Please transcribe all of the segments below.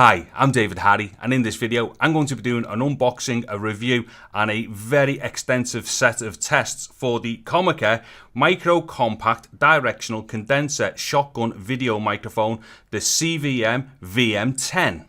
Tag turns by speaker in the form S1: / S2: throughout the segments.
S1: Hi, I'm David Harry, and in this video I'm going to be doing an unboxing, a review and a very extensive set of tests for the Comica Micro Compact Directional Condenser Shotgun Video Microphone, the CVM-VM10.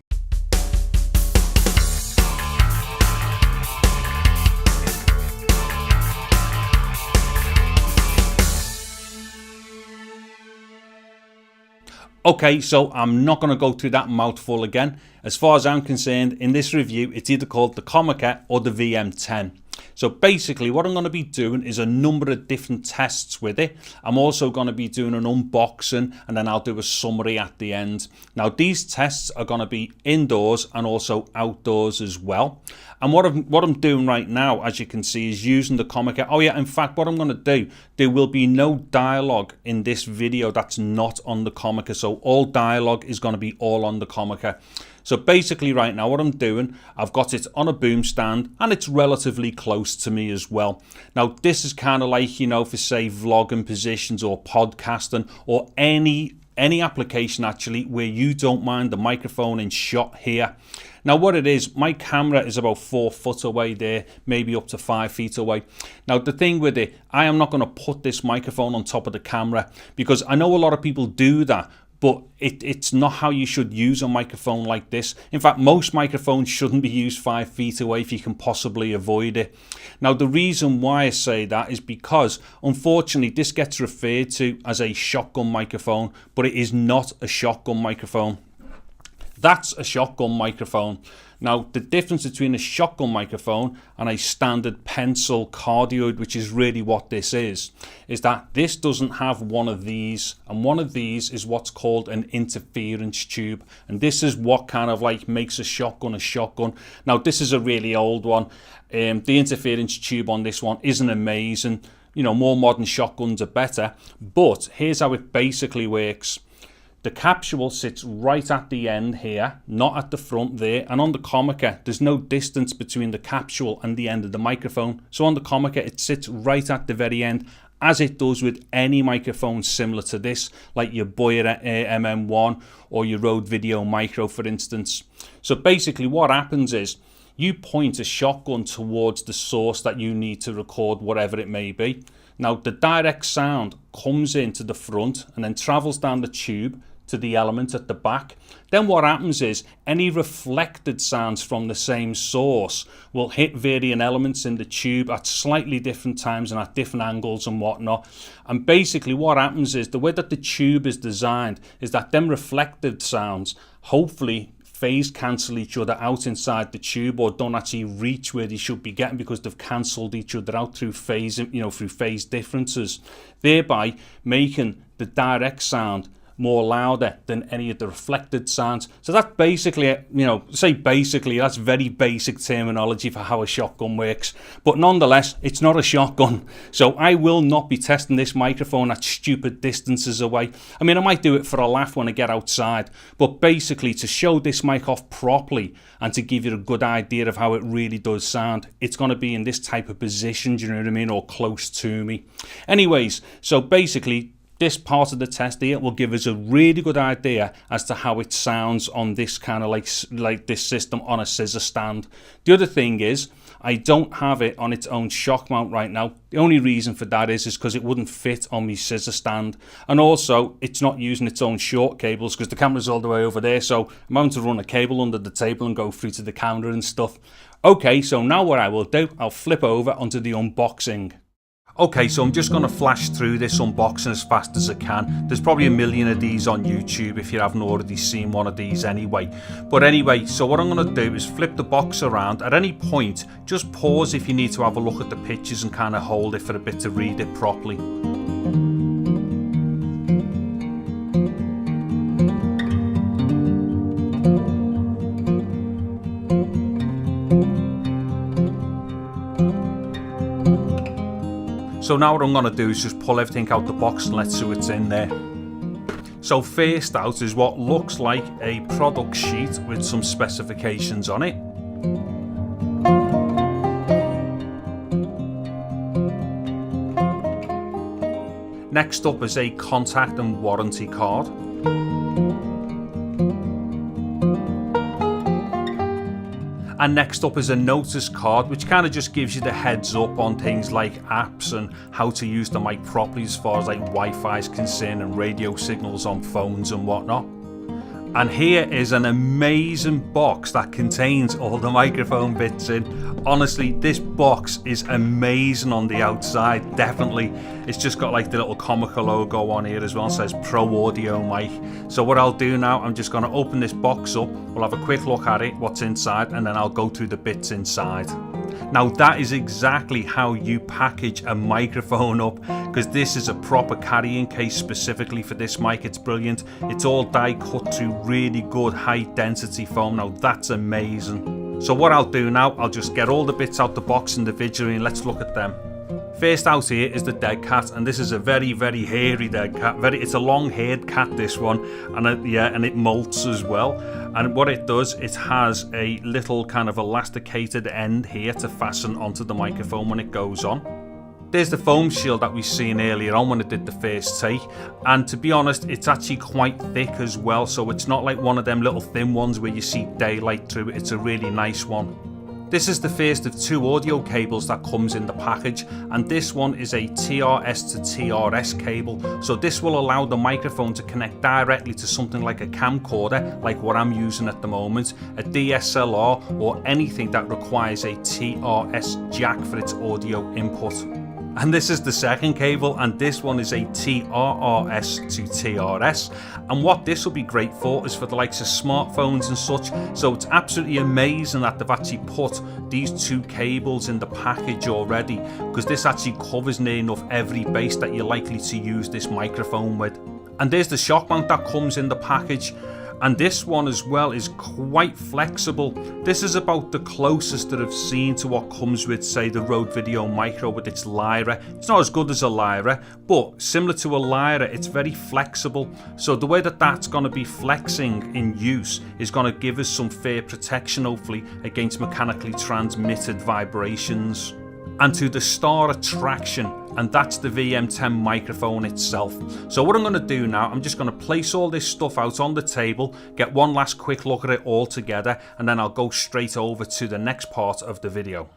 S1: Okay, so I'm not going to go through that mouthful again. As far as I'm concerned, in this review, it's either called the Comica or the VM10. So basically what I'm going to be doing is a number of different tests with it. I'm also going to be doing an unboxing and then I'll do a summary at the end. Now these tests are going to be indoors and also outdoors as well. And what I'm doing right now, as you can see, is using the Comica. Oh yeah, in fact, what I'm going to do, there will be no dialogue in this video that's not on the Comica. So all dialogue is going to be all on the Comica. So basically right now what I'm doing, I've got it on a boom stand and it's relatively close to me as well. Now this is kind of like, you know, for say vlogging positions or podcasting or any application actually where you don't mind the microphone in shot here. Now what it is, my camera is about 4 foot away there, maybe up to 5 feet away. Now the thing with it, I am not going to put this microphone on top of the camera because I know a lot of people do that. But it's not how you should use a microphone like this. In fact, most microphones shouldn't be used 5 feet away if you can possibly avoid it. Now, the reason why I say that is because, unfortunately, this gets referred to as a shotgun microphone, but it is not a shotgun microphone. That's a shotgun microphone. Now, the difference between a shotgun microphone and a standard pencil cardioid, which is really what this is that this doesn't have one of these, and one of these is what's called an interference tube, and this is what kind of like makes a shotgun a shotgun. Now, this is a really old one. The interference tube on this one isn't amazing. You know, more modern shotguns are better, but here's how it basically works. The capsule sits right at the end here, not at the front there, and on the Comica there's no distance between the capsule and the end of the microphone. So on the Comica it sits right at the very end, as it does with any microphone similar to this, like your Boya MM1 or your Rode Video Micro, for instance. So basically what happens is you point a shotgun towards the source that you need to record whatever it may be. Now the direct sound comes into the front and then travels down the tube to the element at the back. Then what happens is any reflected sounds from the same source will hit varying elements in the tube at slightly different times and at different angles and whatnot. And basically what happens is the way that the tube is designed is that them reflected sounds hopefully phase cancel each other out inside the tube, or don't actually reach where they should be getting because they've cancelled each other out through phase, through phase differences, thereby making the direct sound more louder than any of the reflected sounds. So that's basically, that's very basic terminology for how a shotgun works. But nonetheless, it's not a shotgun. So I will not be testing this microphone at stupid distances away. I mean, I might do it for a laugh when I get outside, but basically to show this mic off properly and to give you a good idea of how it really does sound, it's going to be in this type of position, do you know what I mean, or close to me. Anyways, so basically, this part of the test here will give us a really good idea as to how it sounds on this kind of like this system on a scissor stand. The other thing is I don't have it on its own shock mount right now. The only reason for that is because it wouldn't fit on my scissor stand, and also it's not using its own short cables because the camera's all the way over there, so I'm having to run a cable under the table and go through to the camera and stuff. Okay, so now what I will do, I'll flip over onto the unboxing. Okay, so I'm just going to flash through this unboxing as fast as I can. There's probably a million of these on YouTube if you haven't already seen one of these anyway. But anyway, so what I'm going to do is flip the box around. At any point, just pause if you need to have a look at the pictures and kind of hold it for a bit to read it properly. So now what I'm going to do is just pull everything out the box and let's see what's in there. So first out is what looks like a product sheet with some specifications on it. Next up is a contact and warranty card. And next up is a notice card, which kind of just gives you the heads up on things like apps and how to use the mic properly as far as like Wi-Fi is concerned and radio signals on phones and whatnot. And here is an amazing box that contains all the microphone bits in. Honestly, this box is amazing on the outside, definitely. It's just got like the little Comica logo on here as well. It says Pro Audio Mic. So what I'll do now, I'm just going to open this box up. We'll have a quick look at it, what's inside, and then I'll go through the bits inside. Now that is exactly how you package a microphone up, because this is a proper carrying case specifically for this mic. It's brilliant. It's all die cut to really good high density foam. Now that's amazing. So what I'll do now, I'll just get all the bits out the box individually and let's look at them. First out here is the dead cat, and this is a very, very hairy dead cat. It's a long-haired cat, this one, and it molts as well. And what it does, it has a little kind of elasticated end here to fasten onto the microphone when it goes on. There's the foam shield that we seen earlier on when it did the first take, and to be honest, it's actually quite thick as well, so it's not like one of them little thin ones where you see daylight through it. It's a really nice one. This is the first of 2 audio cables that comes in the package, and this one is a TRS to TRS cable. So this will allow the microphone to connect directly to something like a camcorder, like what I'm using at the moment, a DSLR, or anything that requires a TRS jack for its audio input. And this is the second cable, and this one is a TRRS to TRS, and what this will be great for is for the likes of smartphones and such. So it's absolutely amazing that they've actually put these 2 cables in the package already, because this actually covers near enough every base that you're likely to use this microphone with. And there's the shock mount that comes in the package. And this one as well is quite flexible. This is about the closest that I've seen to what comes with, say, the Rode Video Micro with its Lyra. It's not as good as a Lyra, but similar to a Lyra, it's very flexible. So the way that that's going to be flexing in use is going to give us some fair protection, hopefully, against mechanically transmitted vibrations. And to the star attraction, and that's the VM10 microphone itself. So what I'm going to do now, I'm just going to place all this stuff out on the table, get one last quick look at it all together, and then I'll go straight over to the next part of the video.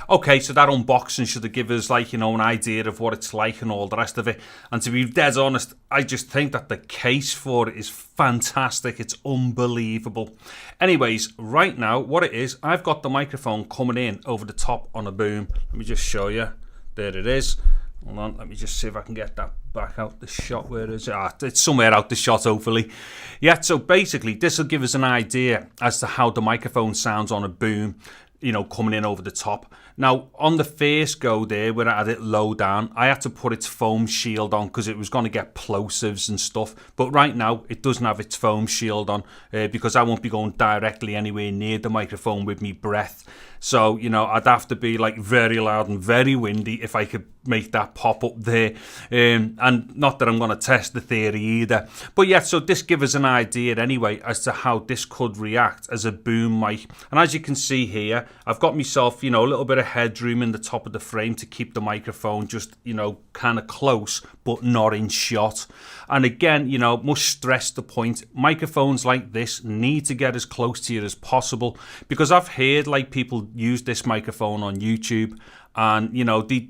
S1: Okay, so that unboxing should have given us, like, you know, an idea of what it's like and all the rest of it. And to be dead honest, I just think that the case for it is fantastic. It's unbelievable. Anyways, right now, what it is, I've got the microphone coming in over the top on a boom. Let me just show you. There it is. Hold on, let me just see if I can get that back out the shot. Where is it? It's somewhere out the shot, hopefully. Yeah, so basically, this will give us an idea as to how the microphone sounds on a boom, you know, coming in over the top. Now, on the first go there, when I had it low down, I had to put its foam shield on because it was going to get plosives and stuff. But right now, it doesn't have its foam shield on because I won't be going directly anywhere near the microphone with me breath. So, you know, I'd have to be like very loud and very windy if I could make that pop up there. And not that I'm going to test the theory either. But yeah, so this gives us an idea anyway as to how this could react as a boom mic. And as you can see here, I've got myself, you know, a little bit of headroom in the top of the frame to keep the microphone just, you know, kind of close, but not in shot. And again, you know, must stress the point, microphones like this need to get as close to you as possible, because I've heard like people use this microphone on YouTube and, you know, they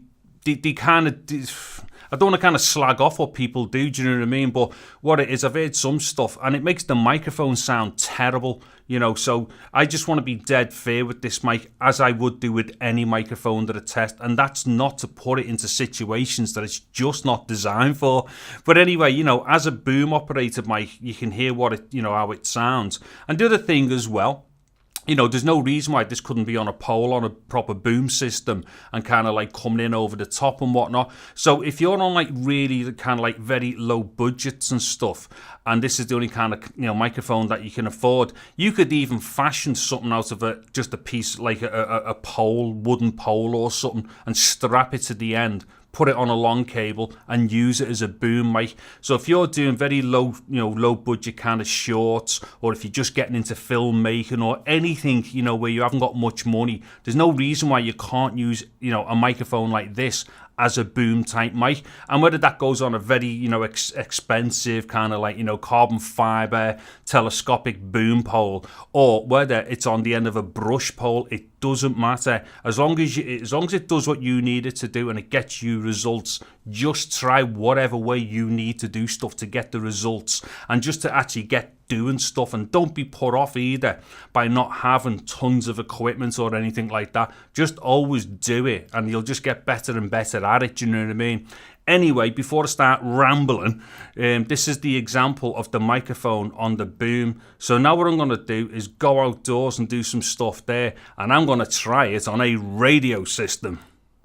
S1: kind of, I don't want to kind of slag off what people do you know what I mean? But what it is, I've heard some stuff and it makes the microphone sound terrible, you know, so I just want to be dead fair with this mic, as I would do with any microphone that I test, and that's not to put it into situations that it's just not designed for. But anyway, you know, as a boom operated mic, you can hear what it, you know, how it sounds. And the other thing as well, you know, there's no reason why this couldn't be on a pole on a proper boom system and kind of like coming in over the top and whatnot. So if you're on like really kind of like very low budgets and stuff, and this is the only kind of, you know, microphone that you can afford, you could even fashion something out of it, just a piece like a pole, wooden pole or something, and strap it to the end, put it on a long cable and use it as a boom mic. So if you're doing very low, you know, low budget kind of shorts, or if you're just getting into filmmaking or anything, you know, where you haven't got much money, there's no reason why you can't use, you know, a microphone like this as a boom type mic, and whether that goes on a very, you know, expensive kind of like, you know, carbon fiber telescopic boom pole, or whether it's on the end of a brush pole, it doesn't matter. As long as it does what you need it to do and it gets you results, just try whatever way you need to do stuff to get the results and just to actually get doing stuff. And don't be put off either by not having tons of equipment or anything like that. Just always do it and you'll just get better and better at it, you know what I mean? Anyway, before I start rambling, this is the example of the microphone on the boom. So now what I'm going to do is go outdoors and do some stuff there, and I'm going to try it on a radio system.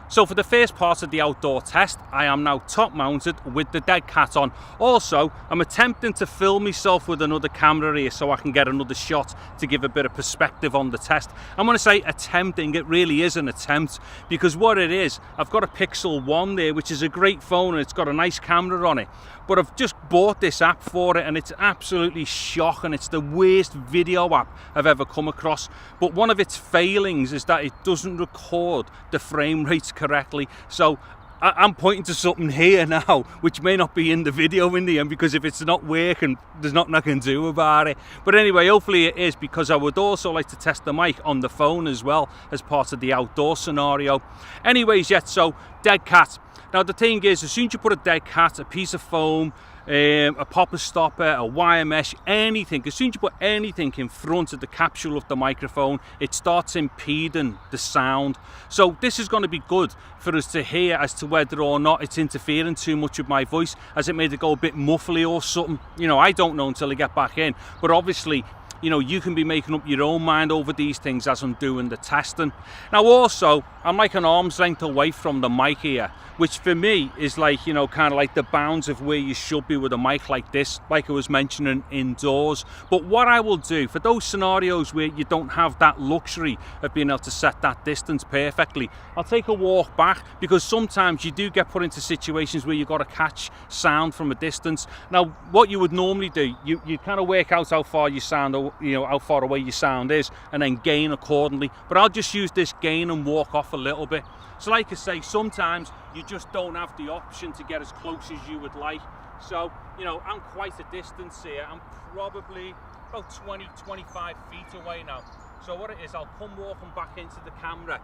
S1: So for the first part of the outdoor test, I am now top mounted with the deadcat on. Also, I'm attempting to film myself with another camera here so I can get another shot to give a bit of perspective on the test. I'm going to say attempting, it really is an attempt, because what it is, I've got a Pixel 1 there, which is a great phone and it's got a nice camera on it. But I've just bought this app for it and it's absolutely shocking. It's the worst video app I've ever come across. But one of its failings is that it doesn't record the frame rates correctly. So I'm pointing to something here now which may not be in the video in the end, because if it's not working, there's nothing I can do about it. But anyway, hopefully it is, because I would also like to test the mic on the phone as well as part of the outdoor scenario. Anyways, so deadcat. Now the thing is, as soon as you put a deadcat, a piece of foam, a popper stopper, a wire mesh, anything, as soon as you put anything in front of the capsule of the microphone, it starts impeding the sound. So this is going to be good for us to hear as to whether or not it's interfering too much with my voice, as it made it go a bit muffly or something. You know, I don't know until I get back in, but obviously, you know, you can be making up your own mind over these things as I'm doing the testing. Now also, I'm like an arm's length away from the mic here, which for me is like, you know, kind of like the bounds of where you should be with a mic like this, like I was mentioning indoors. But what I will do for those scenarios where you don't have that luxury of being able to set that distance perfectly, I'll take a walk back, because sometimes you do get put into situations where you've got to catch sound from a distance. Now, what you would normally do, you kind of work out how far you sound, you know, how far away your sound is, and then gain accordingly. But I'll just use this gain and walk off a little bit. So like I say, sometimes you just don't have the option to get as close as you would like. So, you know, I'm quite a distance here. I'm probably about 20-25 feet away now. So what it is, I'll come walking back into the camera.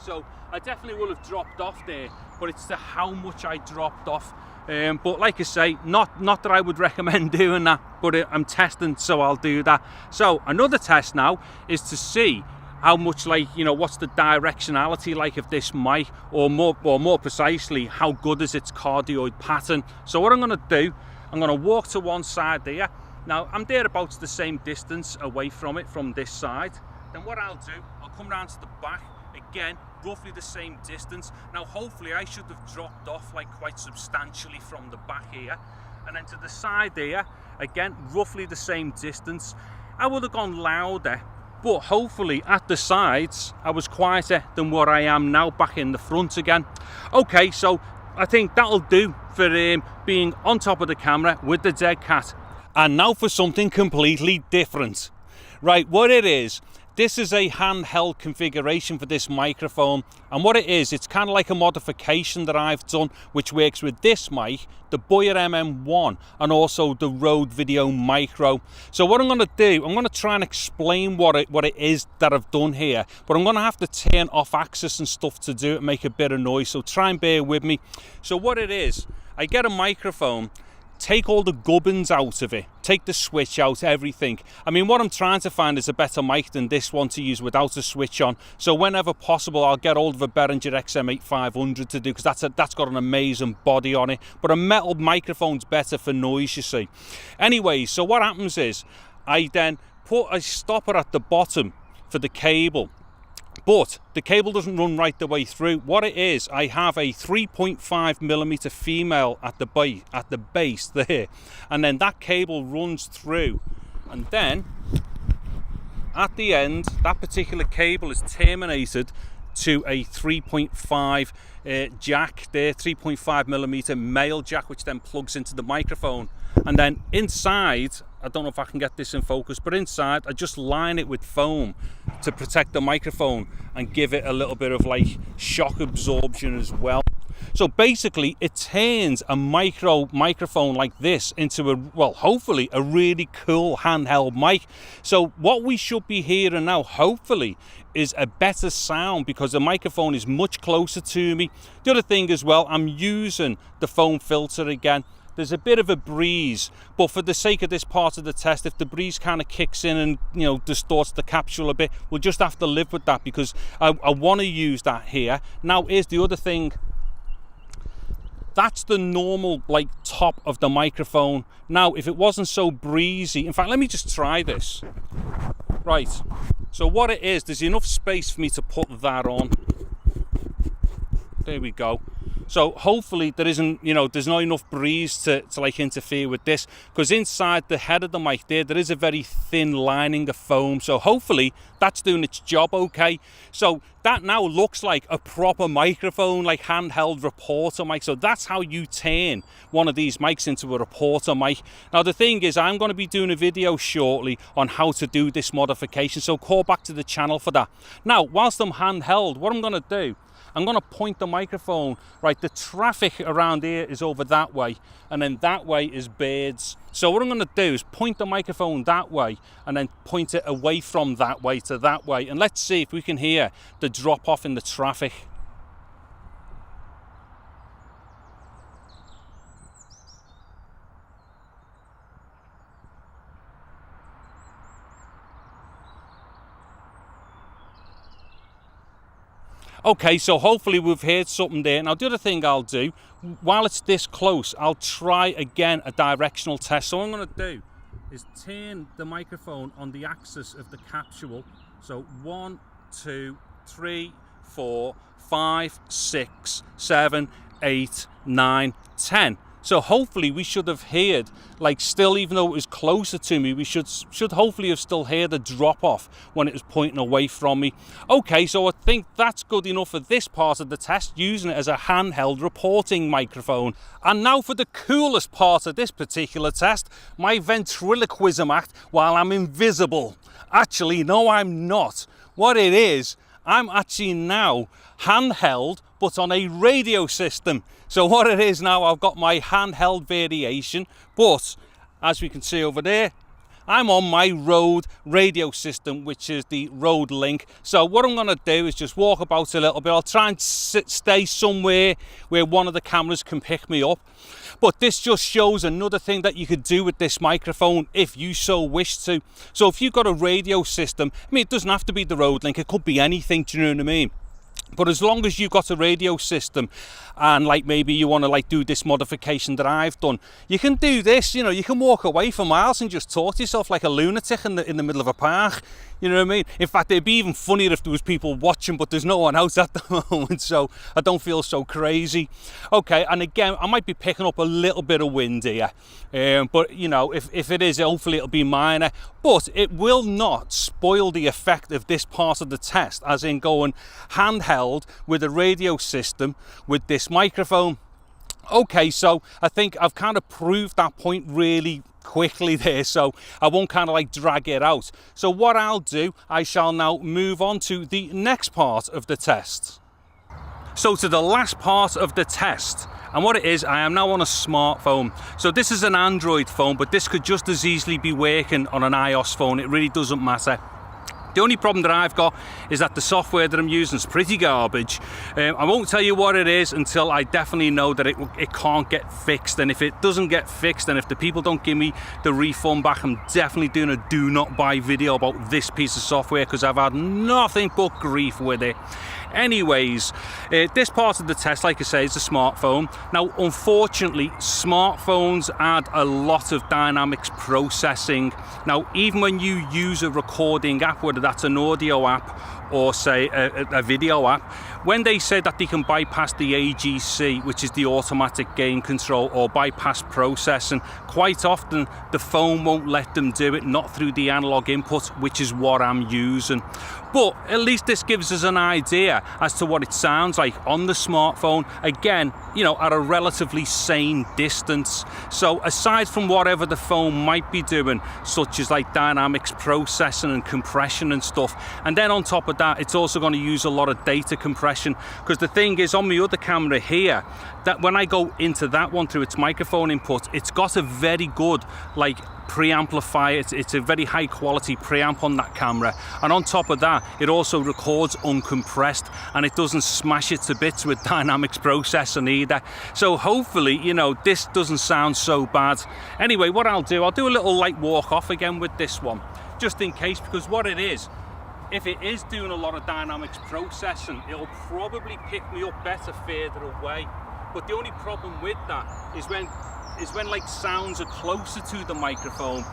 S1: So I definitely will have dropped off there, but it's to how much I dropped off. But like I say, not that I would recommend doing that, but I'm testing, so I'll do that. So another test now is to see how much, like, you know, what's the directionality like of this mic, or more precisely, how good is its cardioid pattern. So what I'm going to do, I'm going to walk to one side there. Now I'm there about the same distance away from it from this side. Then what I'll do, I'll come round to the back again, roughly the same distance. Now hopefully I should have dropped off like quite substantially from the back here, and then to the side there again, roughly the same distance. I would have gone louder, but hopefully at the sides I was quieter than what I am now back in the front again. Okay, so I think that'll do for being on top of the camera with the deadcat. And now for something completely different. Right, what it is, this is a handheld configuration for this microphone, and what it is, it's kind of like a modification that I've done which works with this mic, the Boyer MM1, and also the Rode Video Micro. So what I'm going to do, I'm going to try and explain what it is that I've done here, but I'm going to have to turn off access and stuff to do it, make a bit of noise, so try and bear with me. So what it is, I get a microphone, take all the gubbins out of it, take the switch out, everything. I mean, what I'm trying to find is a better mic than this one to use without a switch on. So whenever possible, I'll get hold of a Behringer XM8500 to do, because that's got an amazing body on it. But a metal microphone's better for noise, you see. Anyway, so what happens is, I then put a stopper at the bottom for the cable. But the cable doesn't run right the way through. What it is, I have a 3.5mm female at the base there, and then that cable runs through, and then at the end that particular cable is terminated to a 3.5 jack there, 3.5mm male jack, which then plugs into the microphone. And then inside, I don't know if I can get this in focus, but inside I just line it with foam to protect the microphone and give it a little bit of like shock absorption as well. So basically it turns a microphone like this into a, well, hopefully a really cool handheld mic. So what we should be hearing now, hopefully, is a better sound because the microphone is much closer to me. The other thing as well, I'm using the foam filter again. There's a bit of a breeze, but for the sake of this part of the test, if the breeze kind of kicks in and, you know, distorts the capsule a bit, we'll just have to live with that because I want to use that here. Now, here's the other thing. That's the normal, like, top of the microphone. Now, if it wasn't so breezy, in fact, let me just try this. Right, so what it is, there's enough space for me to put that on. There we go. So hopefully there isn't, you know, there's not enough breeze to like interfere with this, because inside the head of the mic there is a very thin lining of foam. So hopefully that's doing its job okay. So that now looks like a proper microphone, like handheld reporter mic. So that's how you turn one of these mics into a reporter mic. Now the thing is, I'm going to be doing a video shortly on how to do this modification, so call back to the channel for that. Now, whilst I'm handheld, what I'm going to do, I'm going to point the microphone, right, the traffic around here is over that way, and then that way is birds. So what I'm going to do is point the microphone that way and then point it away from that way to that way, and let's see if we can hear the drop off in the traffic. Okay, so hopefully we've heard something there. Now the other thing I'll do, while it's this close, I'll try again a directional test. So what I'm going to do is turn the microphone on the axis of the capsule. So 1, 2, 3, 4, 5, 6, 7, 8, 9, 10. So hopefully we should have heard, like, still, even though it was closer to me, we should hopefully have still heard the drop off when it was pointing away from me. Okay, so I think that's good enough for this part of the test, using it as a handheld reporting microphone. And now for the coolest part of this particular test, my ventriloquism act while I'm invisible. Actually, no, I'm not. What it is, I'm actually now handheld, but on a radio system. So what it is now, I've got my handheld variation, but as we can see over there, I'm on my Rode radio system, which is the RODELink. So what I'm going to do is just walk about a little bit. I'll try and stay somewhere where one of the cameras can pick me up. But this just shows another thing that you could do with this microphone if you so wish to. So if you've got a radio system, I mean, it doesn't have to be the RODELink, it could be anything, do you know what I mean? But as long as you've got a radio system and, like, maybe you want to, like, do this modification that I've done, you can do this, you know, you can walk away for miles and just talk to yourself like a lunatic in the middle of a park. You know what I mean? In fact, it'd be even funnier if there was people watching, but there's no one out at the moment, so I don't feel so crazy. Okay, and again, I might be picking up a little bit of wind here, but, you know, if it is, hopefully it'll be minor, but it will not spoil the effect of this part of the test, as in going handheld with a radio system with this microphone. Okay, so I think I've kind of proved that point really quickly there, so I won't kind of like drag it out. So what I'll do, I shall now move on to the next part of the test. So to the last part of the test, and what it is, I am now on a smartphone. So this is an Android phone, but this could just as easily be working on an iOS phone. It really doesn't matter. The only problem that I've got is that the software that I'm using is pretty garbage. I won't tell you what it is until I definitely know that it can't get fixed. And if it doesn't get fixed, and if the people don't give me the refund back, I'm definitely doing a do not buy video about this piece of software, because I've had nothing but grief with it. Anyways, this part of the test, like I say, is a smartphone. Now, unfortunately, smartphones add a lot of dynamics processing. Now, even when you use a recording app, whether that's an audio app or, say, a video app, when they say that they can bypass the AGC, which is the automatic gain control, or bypass processing, quite often the phone won't let them do it, not through the analog input, which is what I'm using. But at least this gives us an idea as to what it sounds like on the smartphone, again, you know, at a relatively sane distance. So aside from whatever the phone might be doing, such as like dynamics processing and compression and stuff, and then on top of that, it's also going to use a lot of data compression, because the thing is, on my other camera here, that when I go into that one through its microphone input, it's got a very good like preamplifier. It's a very high quality preamp on that camera, and on top of that, it also records uncompressed, and it doesn't smash it to bits with Dynamics processing either. So hopefully, you know, this doesn't sound so bad. Anyway, what I'll do a little light walk off again with this one, just in case, because what it is, if it is doing a lot of Dynamics processing, it'll probably pick me up better further away. But the only problem with that is when like sounds are closer to the microphone,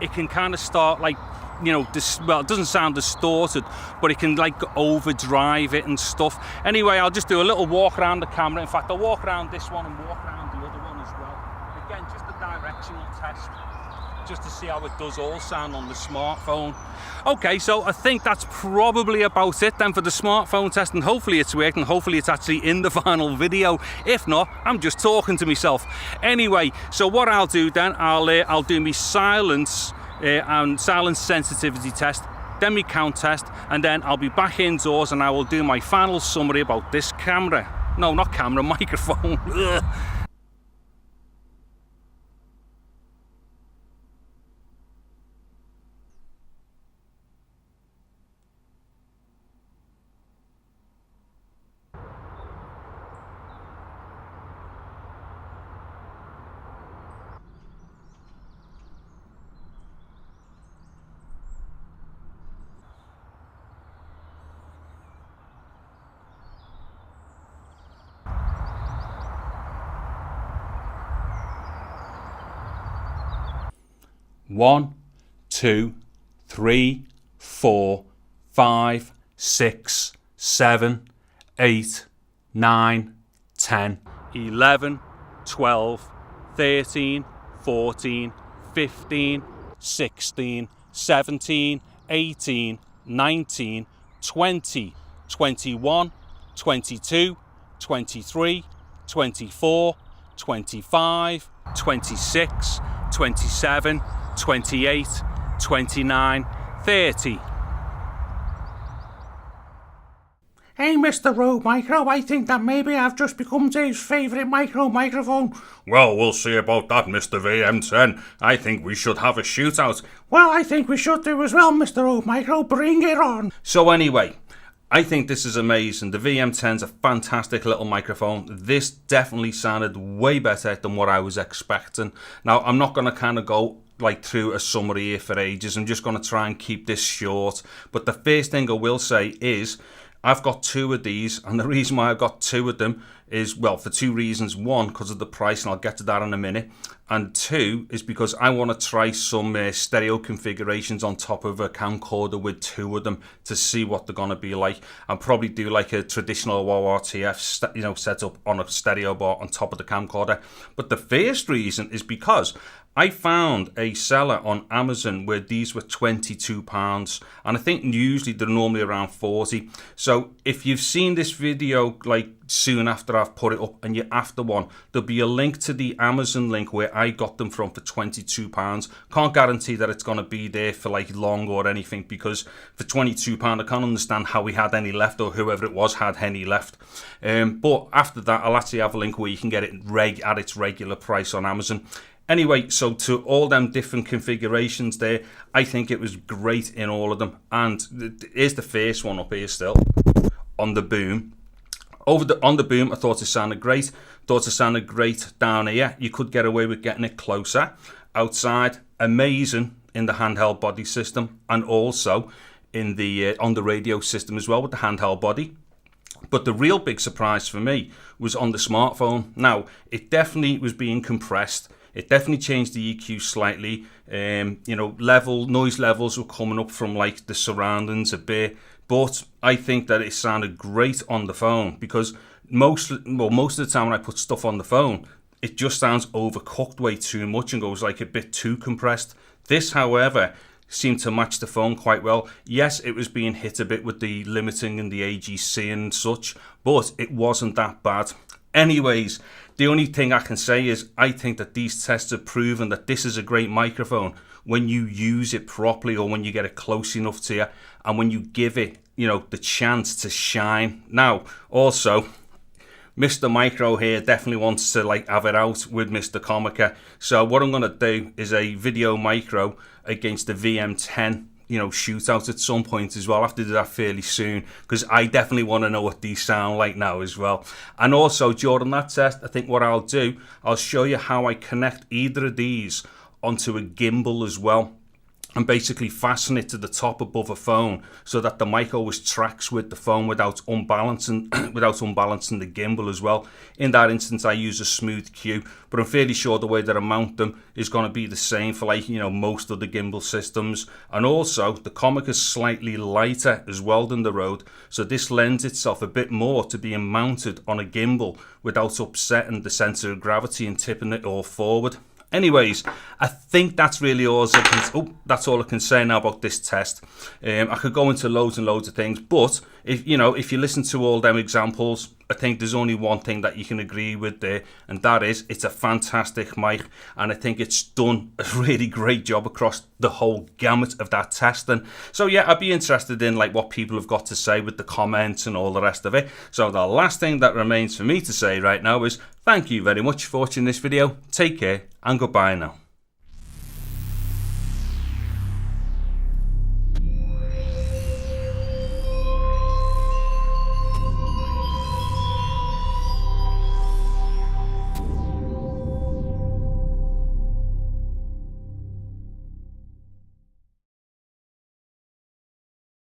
S1: it can kind of start like, you know, well, it doesn't sound distorted, but it can like overdrive it and stuff. Anyway, I'll just do a little walk around the camera. In fact, I'll walk around this one and walk around the other one as well. Again, just a directional test, just to see how it does all sound on the smartphone. Okay, so I think that's probably about it then for the smartphone test, and hopefully it's worked, and hopefully it's actually in the final video. If not, I'm just talking to myself. Anyway, so what I'll do then, I'll do my silence and silence sensitivity test, then my count test, and then I'll be back indoors and I will do my final summary about this camera. No, not camera, microphone. Ugh. One, 2, 3, 4, 5, 6, 7, 8, 9, 10, 11, 12, 13, 14, 15, 16, 17, 18, 19, 20, 21, 22, 23, 24, 25, 26, 27, 28, 29, 30.
S2: Hey, Mr. Rode Micro, I think that maybe I've just become Dave's favourite microphone.
S3: Well, we'll see about that, Mr. VM10. I think we should have a shootout.
S2: Well, I think we should do as well, Mr. Rode Micro. Bring it on.
S1: So anyway, I think this is amazing. The VM10's a fantastic little microphone. This definitely sounded way better than what I was expecting. Now, I'm not going to kind of go like through a summary here for ages. I'm just going to try and keep this short. But the first thing I will say is I've got 2 of these, and the reason why I've got 2 of them is, well, for 2 reasons. 1, because of the price, and I'll get to that in a minute. And 2 is because I want to try some stereo configurations on top of a camcorder with 2 of them to see what they're going to be like. I'll probably do like a traditional ORTF, setup on a stereo bar on top of the camcorder. But the first reason is because I found a seller on Amazon where these were £22, and I think usually they're normally around 40. So if you've seen this video like soon after I've put it up and you're after one, there'll be a link to the Amazon link where I got them from for £22. Can't guarantee that it's going to be there for like long or anything, because for £22 I can't understand how we had any left, or whoever it was had any left. But after that, I'll actually have a link where you can get it at its regular price on Amazon. Anyway, so to all them different configurations there, I think it was great in all of them. And here's the first one up here still, on the boom. On the boom, I thought it sounded great. Thought it sounded great down here. You could get away with getting it closer. Outside, amazing in the handheld body system, and also in the on the radio system as well with the handheld body. But the real big surprise for me was on the smartphone. Now, it definitely was being compressed. It definitely changed the EQ slightly. Noise levels were coming up from like the surroundings a bit. But I think that it sounded great on the phone, because most of the time when I put stuff on the phone, it just sounds overcooked way too much and goes like a bit too compressed. This, however, seemed to match the phone quite well. Yes, it was being hit a bit with the limiting and the AGC and such, but it wasn't that bad. Anyways, The only thing I can say is I think that these tests have proven that this is a great microphone when you use it properly, or when you get it close enough to you, and when you give it, you know, the chance to shine. Now, also, Mr. Micro here definitely wants to like have it out with Mr. Comica. So what I'm going to do is a video micro against the VM10, you know, shootout at some point as well. I'll have to do that fairly soon, because I definitely want to know what these sound like now as well. And also during that test, I think what I'll do, I'll show you how I connect either of these onto a gimbal as well, and basically fasten it to the top above a phone so that the mic always tracks with the phone without unbalancing the gimbal as well. In that instance, I use a smooth cue, but I'm fairly sure the way that I mount them is going to be the same for, like, you know, most of the gimbal systems. And also the Comica is slightly lighter as well than the Rode, so this lends itself a bit more to being mounted on a gimbal without upsetting the center of gravity and tipping it all forward. Anyways, I think that's really all that's all I can say now about this test. I could go into loads and loads of things, but if you listen to all them examples, I think there's only one thing that you can agree with there, and that is it's a fantastic mic, and I think it's done a really great job across the whole gamut of that testing. So yeah, I'd be interested in like what people have got to say with the comments and all the rest of it. So the last thing that remains for me to say right now is thank you very much for watching this video. Take care and goodbye now.